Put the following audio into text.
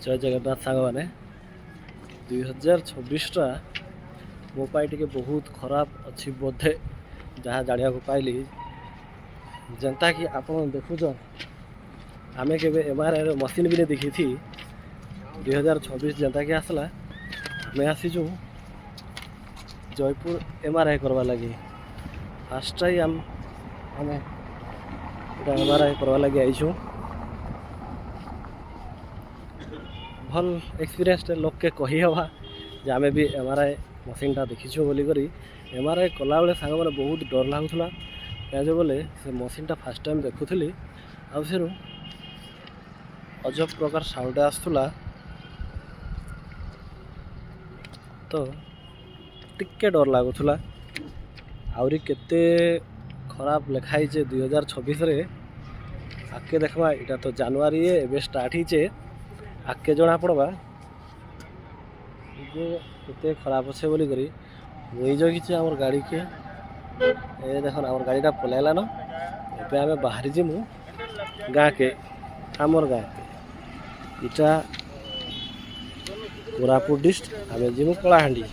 जय जगन्नाथ सांग मैंने 2026टा मो टे बहुत खराब अच्छी बोधे जहाँ जाना पाइली जनता कि आप देखुच आमे के MRI मशीन भी नहीं देखी थी 2026 जनता कि आसला आम आसीचु जयपुर MRI करवा लगी फास्ट टाइम आम MRI करवा लगी आईचु भल एक्सपीरियंस लोक के कही हवा जे आमे भी MRI मशीन टा देखीचु बोली करी MRI कला बेले सांग मैंने बहुत डर लगुला क्या बोले से मशीन टा फास्ट टाइम देखुली आउ से अजब प्रकार साउंड आसुला तो टिके डर लगुला आहरी केते खराब लिखाई 2026 रे आगे देखा इटा तो जनवरी एवं स्टार्ट ही आगे जना पड़वा केते खराब अच्छे बोली करी मुई जगिचे आमर गाड़ी के ए देखो आमर गाड़ीटा पलैला न ए आम बाहर जीमु गाँ के आमर गाँ के इटा कोरापुट डिस्ट्रिक्ट आम जीमु कलाहांडी।